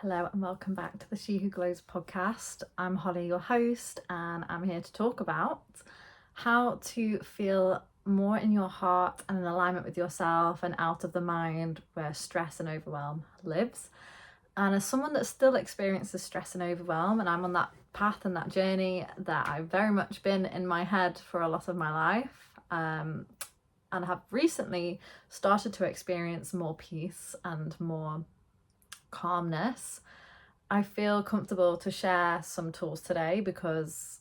Hello and welcome back to the She Who Glows podcast. I'm Holly, your host, and I'm here to talk about how to feel more in your heart and in alignment with yourself and out of the mind where stress and overwhelm lives. And as someone that still experiences stress and overwhelm, and I'm on that path and that journey that I've very much been in my head for a lot of my life, and have recently started to experience more peace and more calmness, I feel comfortable to share some tools today because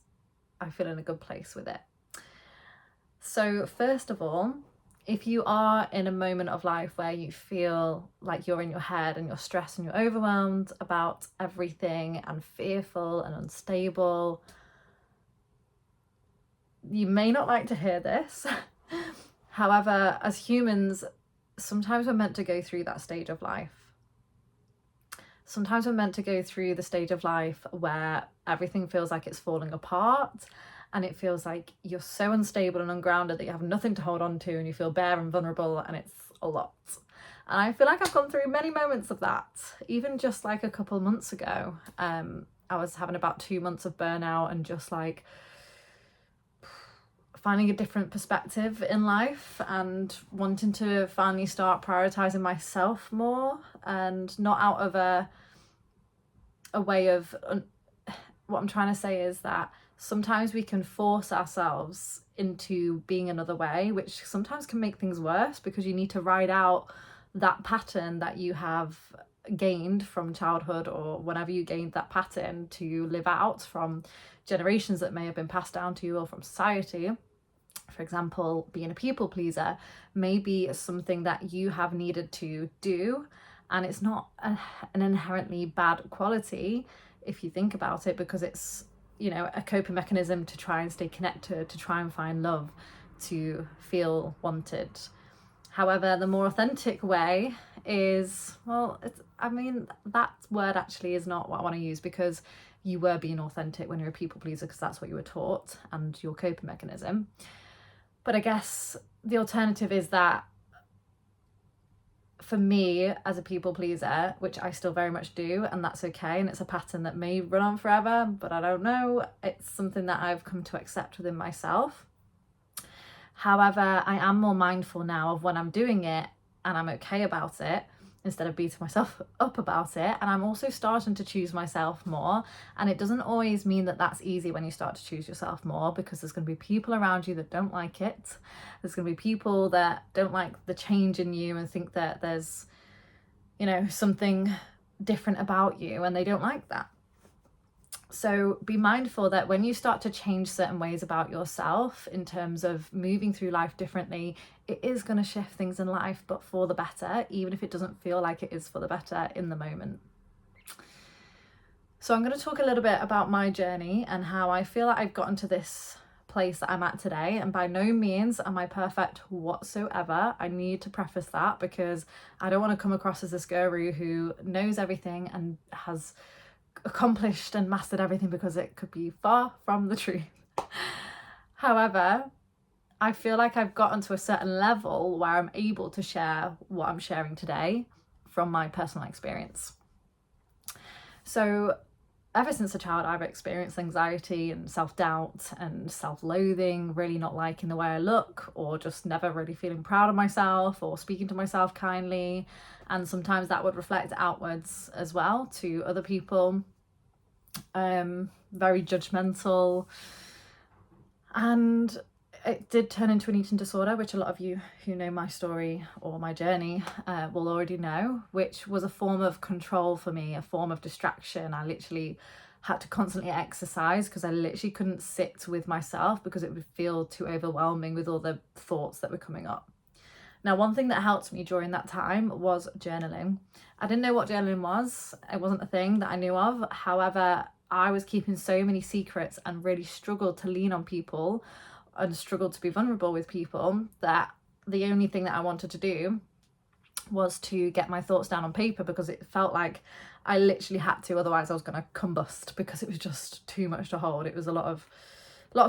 I feel in a good place with it. So first of all, if you are in a moment of life where you feel like you're in your head and you're stressed and you're overwhelmed about everything and fearful and unstable, you may not like to hear this. However, as humans, sometimes we're meant to go through that stage of life. Sometimes we're meant to go through the stage of life where everything feels like it's falling apart and it feels like you're so unstable and ungrounded that you have nothing to hold on to and you feel bare and vulnerable, and it's a lot. And I feel like I've gone through many moments of that. Even just like a couple of months ago, I was having about 2 months of burnout and just like finding a different perspective in life and wanting to finally start prioritizing myself more, and not out of a way of what I'm trying to say is that sometimes we can force ourselves into being another way, which sometimes can make things worse because you need to ride out that pattern that you have gained from childhood or whenever you gained that pattern to live out from generations that may have been passed down to you or from society. For example, being a people pleaser may be something that you have needed to do, and it's not an inherently bad quality if you think about it, because it's, a coping mechanism to try and stay connected, to try and find love, to feel wanted. However, the more authentic way is, that word actually is not what I want to use, because you were being authentic when you're a people pleaser because that's what you were taught and your coping mechanism. But I guess the alternative is that for me as a people pleaser, which I still very much do, and that's okay, and it's a pattern that may run on forever, but I don't know, it's something that I've come to accept within myself. However, I am more mindful now of when I'm doing it and I'm okay about it, instead of beating myself up about it. And I'm also starting to choose myself more. And it doesn't always mean that that's easy when you start to choose yourself more, because there's going to be people around you that don't like it. There's going to be people that don't like the change in you and think that there's, something different about you, and they don't like that. So be mindful that when you start to change certain ways about yourself in terms of moving through life differently, it is going to shift things in life, but for the better, even if it doesn't feel like it is for the better in the moment. So I'm going to talk a little bit about my journey and how I feel like I've gotten to this place that I'm at today. And by no means am I perfect whatsoever. I need to preface that, because I don't want to come across as this guru who knows everything and has accomplished and mastered everything, because it could be far from the truth. However, I feel like I've gotten to a certain level where I'm able to share what I'm sharing today from my personal experience. So ever since a child, I've experienced anxiety and self-doubt and self-loathing, really not liking the way I look, or just never really feeling proud of myself or speaking to myself kindly. And sometimes that would reflect outwards as well to other people. Very judgmental. And it did turn into an eating disorder, which a lot of you who know my story or my journey will already know, which was a form of control for me, a form of distraction. I literally had to constantly exercise because I literally couldn't sit with myself because it would feel too overwhelming with all the thoughts that were coming up. Now, one thing that helped me during that time was journaling. I didn't know what journaling was. It wasn't a thing that I knew of. However, I was keeping so many secrets and really struggled to lean on people and struggled to be vulnerable with people, that the only thing that I wanted to do was to get my thoughts down on paper, because it felt like I literally had to, otherwise I was going to combust, because it was just too much to hold. It was a lot of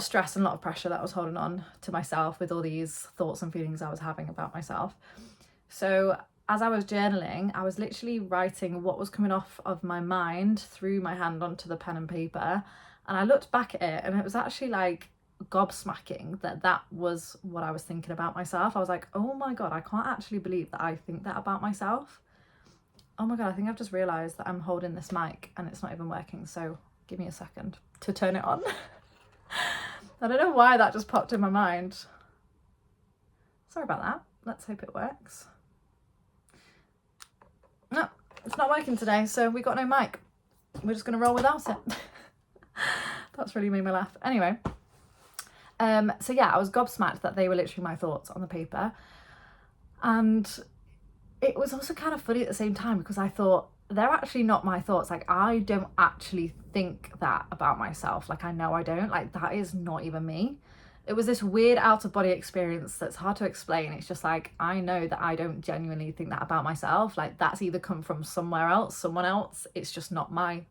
stress and a lot of pressure that I was holding on to myself with all these thoughts and feelings I was having about myself. So as I was journaling, I was literally writing what was coming off of my mind through my hand onto the pen and paper. And I looked back at it and it was actually like gobsmacking that was what I was thinking about myself. I was like, oh my God, I can't actually believe that I think that about myself. Oh my God, I think I've just realised that I'm holding this mic and it's not even working. So give me a second to turn it on. I don't know why that just popped in my mind. Sorry about that. Let's hope it works. No, it's not working today, so we got no mic. We're just going to roll without it. That's really made me laugh. Anyway, so yeah, I was gobsmacked that they were literally my thoughts on the paper. And it was also kind of funny at the same time because I thought, they're actually not my thoughts. Like, I don't actually think that about myself. Like, I know I don't. Like, that is not even me. It was this weird out of body experience that's hard to explain. It's just like, I know that I don't genuinely think that about myself. Like, that's either come from somewhere else, someone else. It's just not my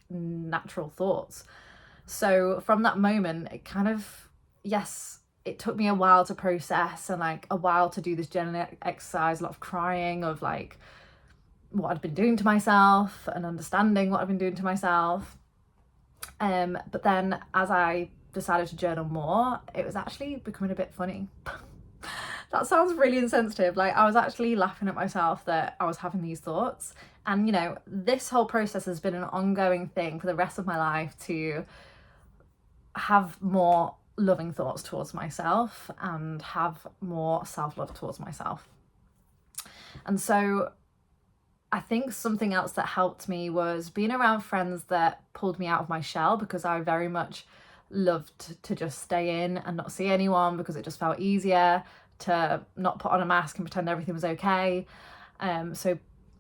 natural thoughts. So from that moment, it kind of, yes, it took me a while to process and like a while to do this journaling exercise, a lot of crying of like what I'd been doing to myself and understanding what I'd been doing to myself. But then as I decided to journal more, it was actually becoming a bit funny. That sounds really insensitive. Like, I was actually laughing at myself that I was having these thoughts. And, you know, this whole process has been an ongoing thing for the rest of my life to have more loving thoughts towards myself and have more self-love towards myself. And so I think something else that helped me was being around friends that pulled me out of my shell, because I very much loved to just stay in and not see anyone because it just felt easier to not put on a mask and pretend everything was okay. So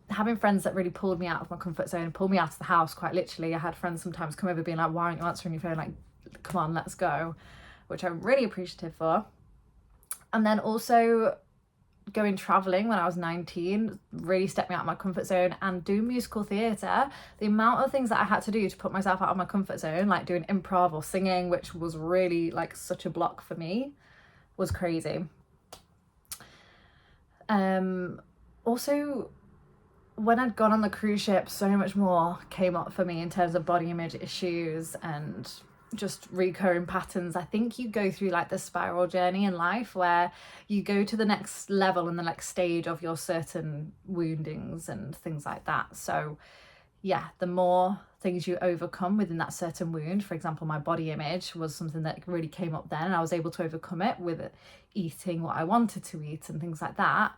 having friends that really pulled me out of my comfort zone, pulled me out of the house quite literally. I had friends sometimes come over being like, why aren't you answering your phone? Like, come on, let's go, which I'm really appreciative for. And then also going traveling when I was 19 really stepped me out of my comfort zone, and doing musical theatre, the amount of things that I had to do to put myself out of my comfort zone, like doing improv or singing, which was really like such a block for me, was crazy. Also, when I'd gone on the cruise ship, so much more came up for me in terms of body image issues and just recurring patterns. I think you go through like the spiral journey in life where you go to the next level and the next stage of your certain woundings and things like that. So yeah, the more things you overcome within that certain wound, for example, my body image was something that really came up then, and I was able to overcome it with eating what I wanted to eat and things like that.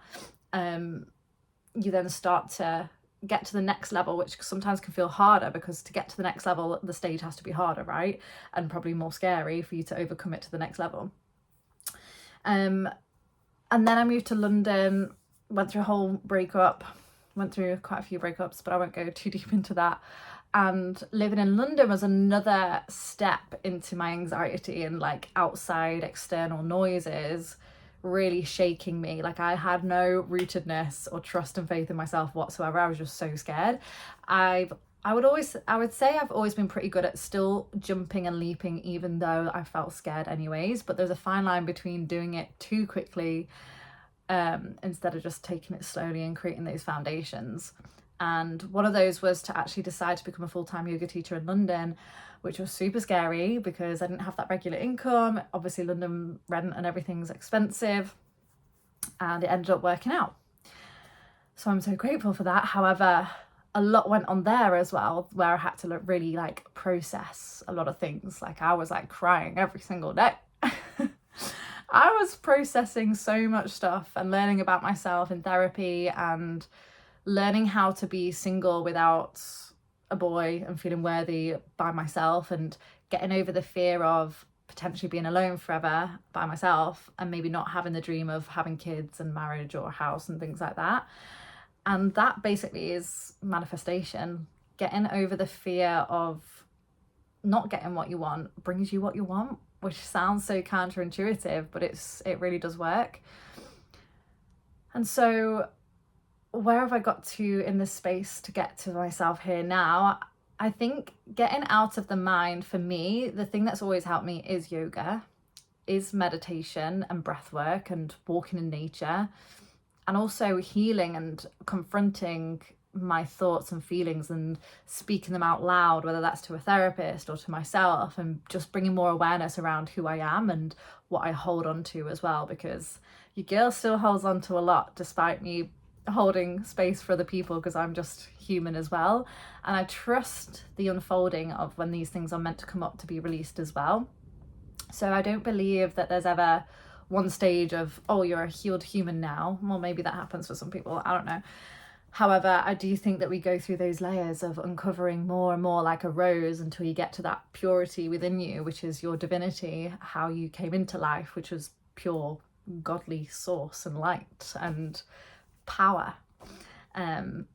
You then start to get to the next level, which sometimes can feel harder, because to get to the next level, the stage has to be harder, right? And probably more scary for you to overcome it to the next level. And then I moved to London, went through a whole breakup, went through quite a few breakups, but I won't go too deep into that. And living in London was another step into my anxiety and like outside external noises really shaking me. Like, I had no rootedness or trust and faith in myself whatsoever. I was just so scared. I would say I've always been pretty good at still jumping and leaping, even though I felt scared anyways. But there's a fine line between doing it too quickly instead of just taking it slowly and creating those foundations. And one of those was to actually decide to become a full-time yoga teacher in London, which was super scary because I didn't have that regular income. Obviously, London rent and everything's expensive, and it ended up working out. So I'm so grateful for that. However, a lot went on there as well, where I had to really like process a lot of things. Like, I was like crying every single day. I was processing so much stuff and learning about myself in therapy and learning how to be single without a boy and feeling worthy by myself, and getting over the fear of potentially being alone forever by myself and maybe not having the dream of having kids and marriage or a house and things like that. And that basically is manifestation. Getting over the fear of not getting what you want brings you what you want, which sounds so counterintuitive, but it really does work. And so where have I got to in this space to get to myself here now? I think getting out of the mind, for me, the thing that's always helped me is yoga, is meditation and breath work and walking in nature. and also healing and confronting my thoughts and feelings and speaking them out loud, whether that's to a therapist or to myself, and just bringing more awareness around who I am and what I hold on to as well, because your girl still holds on to a lot despite me holding space for other people, because I'm just human as well, and I trust the unfolding of when these things are meant to come up to be released as well. So I don't believe that there's ever one stage of, oh, you're a healed human now. Well, maybe that happens for some people, I don't know. However, I do think that we go through those layers of uncovering more and more, like a rose, until you get to that purity within you, which is your divinity, how you came into life, which was pure godly source and light and power. And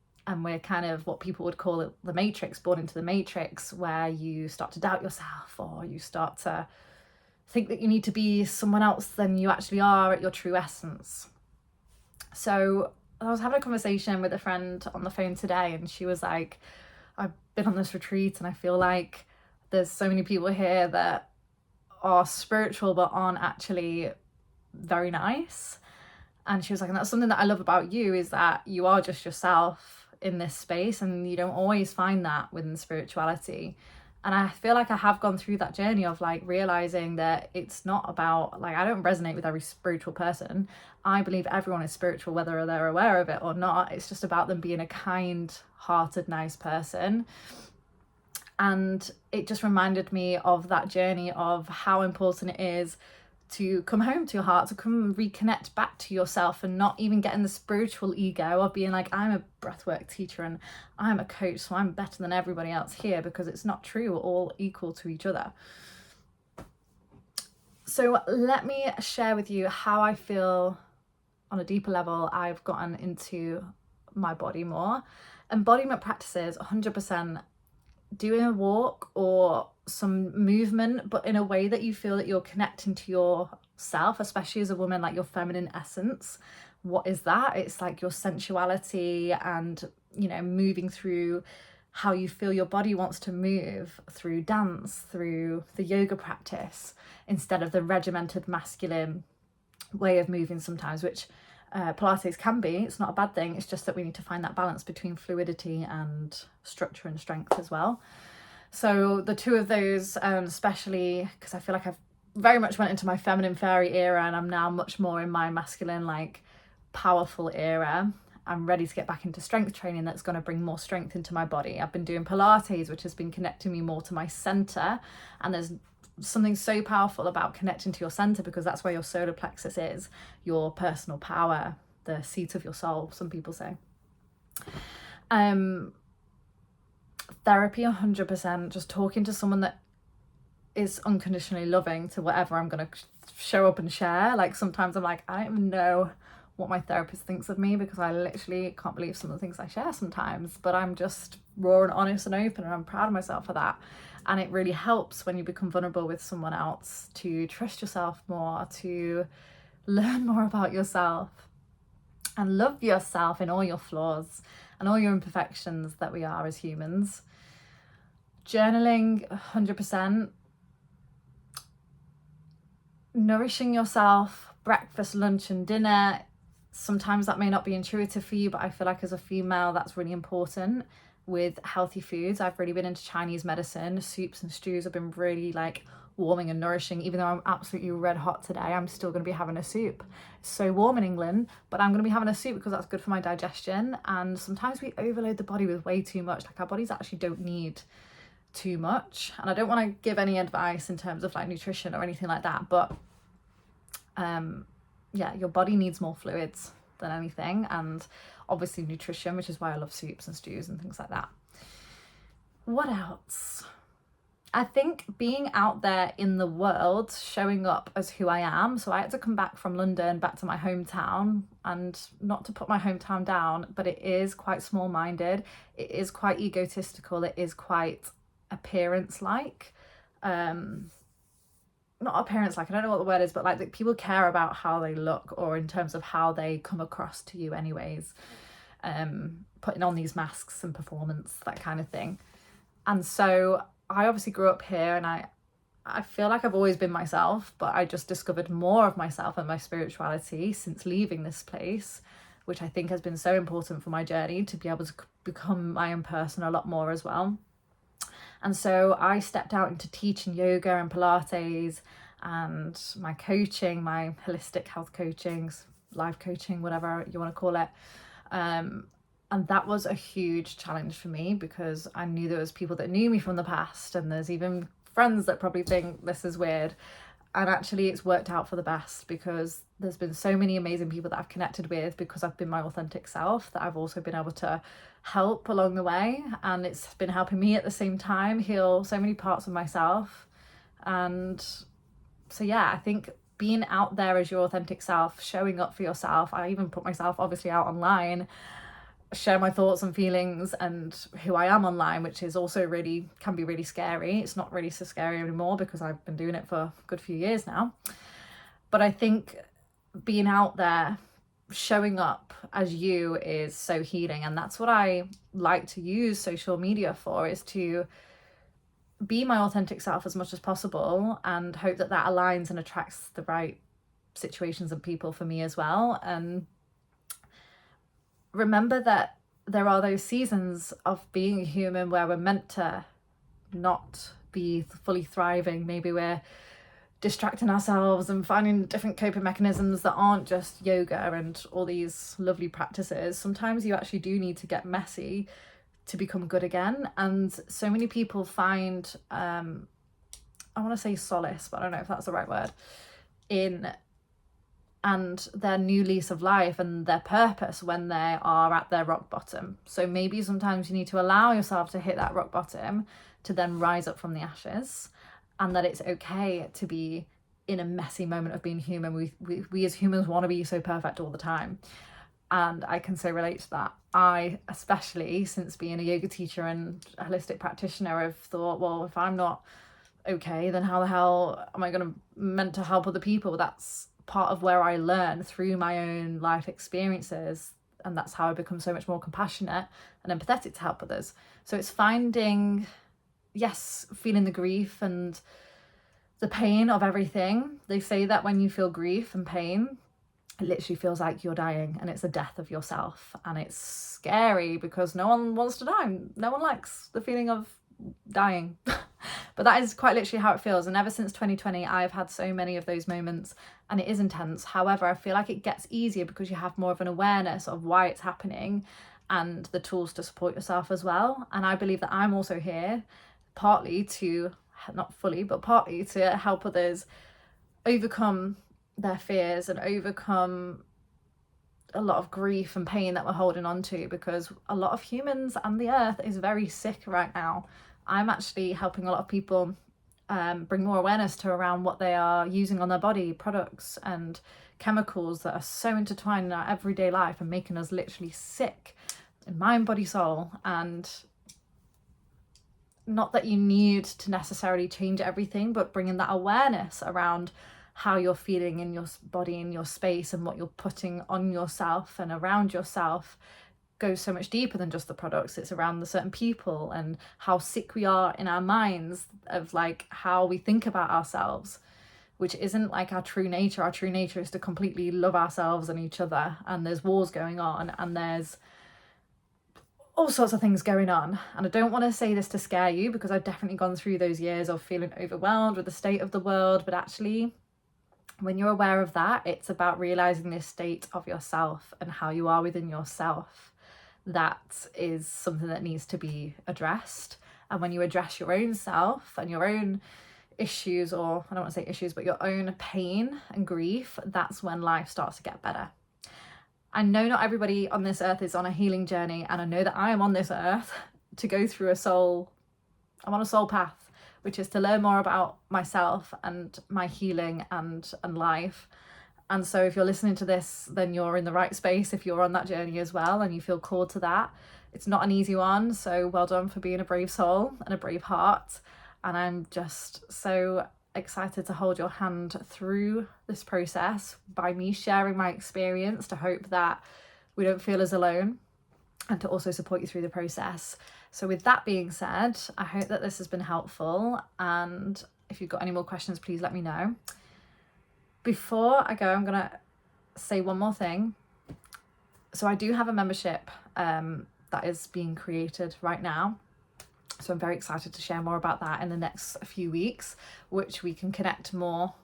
we're kind of what people would call it the matrix, born into the matrix, where you start to doubt yourself, or you start to think that you need to be someone else than you actually are at your true essence. So I was having a conversation with a friend on the phone today, and she was like, I've been on this retreat and I feel like there's so many people here that are spiritual but aren't actually very nice. And she was like, and that's something that I love about you, is that you are just yourself in this space, and you don't always find that within spirituality. And I feel like I have gone through that journey of like realizing that it's not about, like, I don't resonate with every spiritual person. I believe everyone is spiritual, whether they're aware of it or not. It's just about them being a kind-hearted, nice person. And it just reminded me of that journey of how important it is to come home to your heart, to come reconnect back to yourself, and not even get in the spiritual ego of being like, I'm a breathwork teacher and I'm a coach, so I'm better than everybody else here, because it's not true. We're all equal to each other. So let me share with you how I feel on a deeper level. I've gotten into my body more. Embodiment practices, 100%. Doing a walk or some movement, but in a way that you feel that you're connecting to yourself, especially as a woman, like your feminine essence. What is that? It's like your sensuality and, you know, moving through how you feel your body wants to move through dance, through the yoga practice, instead of the regimented masculine way of moving sometimes, which Pilates can be. It's not a bad thing. It's just that we need to find that balance between fluidity and structure and strength as well. So the two of those, especially because I feel like I've very much went into my feminine fairy era, and I'm now much more in my masculine, like, powerful era. I'm ready to get back into strength training that's going to bring more strength into my body. I've been doing Pilates, which has been connecting me more to my center, and there's something so powerful about connecting to your center, because that's where your solar plexus is, your personal power, the seat of your soul, some people say. Therapy, 100%. Just talking to someone that is unconditionally loving to whatever I'm going to show up and share. Like, sometimes I'm like, I don't even know what my therapist thinks of me, because I literally can't believe some of the things I share sometimes, but I'm just raw and honest and open, and I'm proud of myself for that. And it really helps when you become vulnerable with someone else to trust yourself more, to learn more about yourself and love yourself in all your flaws and all your imperfections that we are as humans. Journaling, 100%. Nourishing yourself, breakfast, lunch and dinner. Sometimes that may not be intuitive for you, but I feel like as a female that's really important. With healthy foods, I've really been into Chinese medicine. Soups and stews have been really like warming and nourishing. Even though I'm absolutely red hot today, I'm still going to be having a soup. It's so warm in England, but I'm going to be having a soup because that's good for my digestion. And sometimes we overload the body with way too much. Like, our bodies actually don't need too much. And I don't want to give any advice in terms of like nutrition or anything like that, but yeah, your body needs more fluids than anything, and obviously nutrition, which is why I love soups and stews and things like that. What else? I think being out there in the world, showing up as who I am. So I had to come back from London back to my hometown, and not to put my hometown down, but it is quite small-minded. It is quite egotistical. It is quite appearance-like. Not appearance-like, I don't know what the word is, but like people care about how they look, or in terms of how they come across to you anyways. Putting on these masks and performance, that kind of thing. And so I obviously grew up here, and I feel like I've always been myself, but I just discovered more of myself and my spirituality since leaving this place. which I think has been so important for my journey to be able to become my own person a lot more as well. And so I stepped out into teaching yoga and Pilates and my coaching, my holistic health coaching, life coaching, whatever you want to call it. And that was a huge challenge for me because I knew there was people that knew me from the past, and there's even friends that probably think this is weird. And actually it's worked out for the best because there's been so many amazing people that I've connected with because I've been my authentic self that I've also been able to help along the way. And it's been helping me at the same time heal so many parts of myself. And so yeah, I think being out there as your authentic self, showing up for yourself. I even put myself obviously out online, share my thoughts and feelings and who I am online, which is also really, can be really scary. It's not really so scary anymore because I've been doing it for a good few years now. But I think being out there, showing up as you is so healing. And that's what I like to use social media for, is to be my authentic self as much as possible and hope that that aligns and attracts the right situations and people for me as well. And remember that there are those seasons of being a human where we're meant to not be fully thriving. Maybe we're distracting ourselves and finding different coping mechanisms that aren't just yoga and all these lovely practices. Sometimes you actually do need to get messy to become good again. And so many people find, I want to say solace, but I don't know if that's the right word, in and their new lease of life and their purpose when they are at their rock bottom. So maybe sometimes you need to allow yourself to hit that rock bottom to then rise up from the ashes, and that it's okay to be in a messy moment of being human. We as humans want to be so perfect all the time. And I can so relate to that. I, especially since being a yoga teacher and a holistic practitioner, have thought, well, if I'm not okay, then how the hell am I meant to help other people? That's part of where I learn through my own life experiences, and that's how I become so much more compassionate and empathetic to help others. So it's finding, yes, feeling the grief and the pain of everything. They say that when you feel grief and pain, it literally feels like you're dying, and it's the death of yourself. And it's scary because no one wants to die. No one likes the feeling of dying. But that is quite literally how it feels. And ever since 2020, I've had so many of those moments, and it is intense. However, I feel like it gets easier because you have more of an awareness of why it's happening and the tools to support yourself as well. And I believe that I'm also here partly to, not fully, but partly to help others overcome their fears and overcome a lot of grief and pain that we're holding on to, because a lot of humans and the earth is very sick right now. I'm actually helping a lot of people bring more awareness to around what they are using on their body, products and chemicals that are so intertwined in our everyday life and making us literally sick in mind, body, soul. And not that you need to necessarily change everything, but bringing that awareness around how you're feeling in your body, in your space, and what you're putting on yourself and around yourself goes so much deeper than just the products. It's around the certain people and how sick we are in our minds of like how we think about ourselves, which isn't like our true nature. Our true nature is to completely love ourselves and each other. And there's wars going on and there's all sorts of things going on. And I don't want to say this to scare you, because I've definitely gone through those years of feeling overwhelmed with the state of the world. But actually, when you're aware of that, it's about realizing this state of yourself and how you are within yourself. That is something that needs to be addressed. And when you address your own self and your own issues, or I don't want to say issues, but your own pain and grief, that's when life starts to get better. I know not everybody on this earth is on a healing journey, and I know that I am on this earth to go through I'm on a soul path, which is to learn more about myself and my healing and life. And so if you're listening to this, then you're in the right space if you're on that journey as well and you feel called to that. It's not an easy one, so well done for being a brave soul and a brave heart. And I'm just so excited to hold your hand through this process by me sharing my experience, to hope that we don't feel as alone and to also support you through the process. So with that being said, I hope that this has been helpful, and if you've got any more questions, please let me know. Before I go, I'm going to say one more thing. So I do have a membership that is being created right now. So I'm very excited to share more about that in the next few weeks, which we can connect more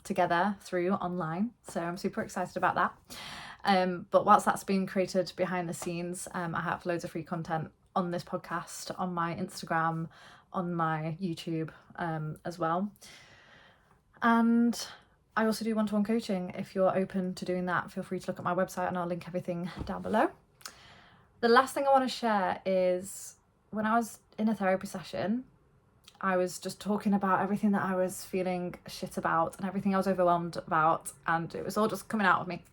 together through online. So I'm super excited about that. But whilst that's being created behind the scenes, I have loads of free content on this podcast, on my Instagram, on my YouTube as well. And I also do one-to-one coaching. If you're open to doing that, feel free to look at my website and I'll link everything down below. The last thing I want to share is when I was in a therapy session, I was just talking about everything that I was feeling shit about and everything I was overwhelmed about, and it was all just coming out of me.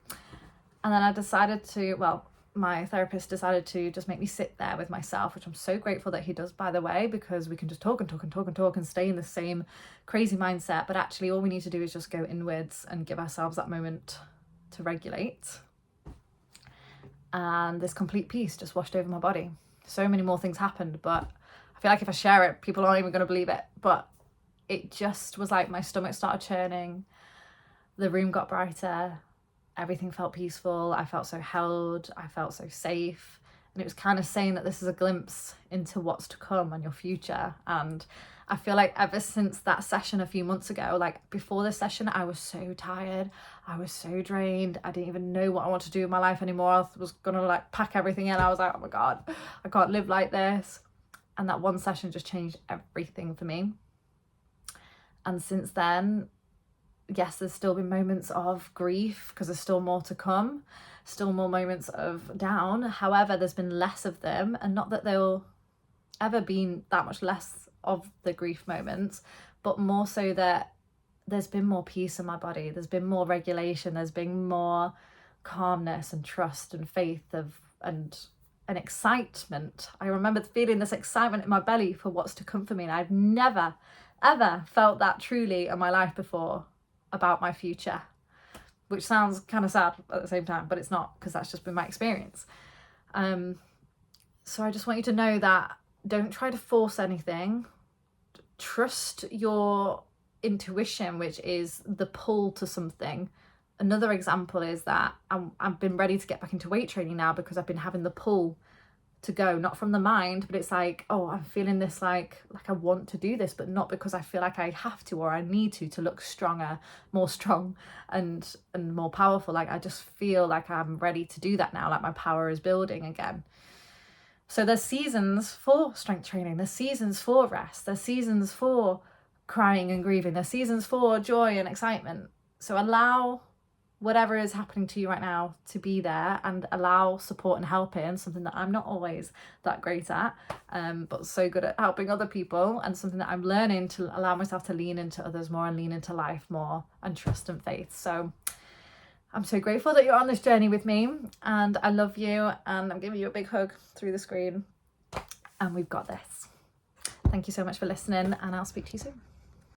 And then I decided to, well, my therapist decided to just make me sit there with myself, which I'm so grateful that he does, by the way, because we can just talk and talk and talk and talk and stay in the same crazy mindset. But actually all we need to do is just go inwards and give ourselves that moment to regulate. And this complete peace just washed over my body. So many more things happened, but I feel like if I share it, people aren't even going to believe it. But it just was like my stomach started churning, the room got brighter, everything felt peaceful, I felt so held, I felt so safe. And it was kind of saying that this is a glimpse into what's to come and your future. And I feel like ever since that session a few months ago, like before this session, I was so tired, I was so drained, I didn't even know what I wanted to do with my life anymore. I was gonna like pack everything in. I was like, oh my God, I can't live like this. And that one session just changed everything for me. And since then, yes, there's still been moments of grief because there's still more to come, still more moments of down. However, there's been less of them, and not that there will ever be that much less of the grief moments, but more so that there's been more peace in my body, there's been more regulation, there's been more calmness and trust and faith and excitement. I remember feeling this excitement in my belly for what's to come for me, and I've never ever felt that truly in my life before about my future, which sounds kind of sad at the same time, but it's not, because that's just been my experience. So I just want you to know that don't try to force anything. Trust your intuition, which is the pull to something. Another example is that I've been ready to get back into weight training now because I've been having the pull to go, not from the mind, but it's like, oh, I'm feeling this like I want to do this, but not because I feel like I have to or I need to look stronger, more strong and more powerful. Like I just feel like I'm ready to do that now, like my power is building again. So there's seasons for strength training, there's seasons for rest, there's seasons for crying and grieving, there's seasons for joy and excitement. So allow whatever is happening to you right now to be there, and allow support and help in, something that I'm not always that great at, but so good at helping other people, and something that I'm learning to allow myself to lean into others more and lean into life more and trust and faith. So I'm so grateful that you're on this journey with me, and I love you, and I'm giving you a big hug through the screen, and we've got this. Thank you so much for listening, and I'll speak to you soon.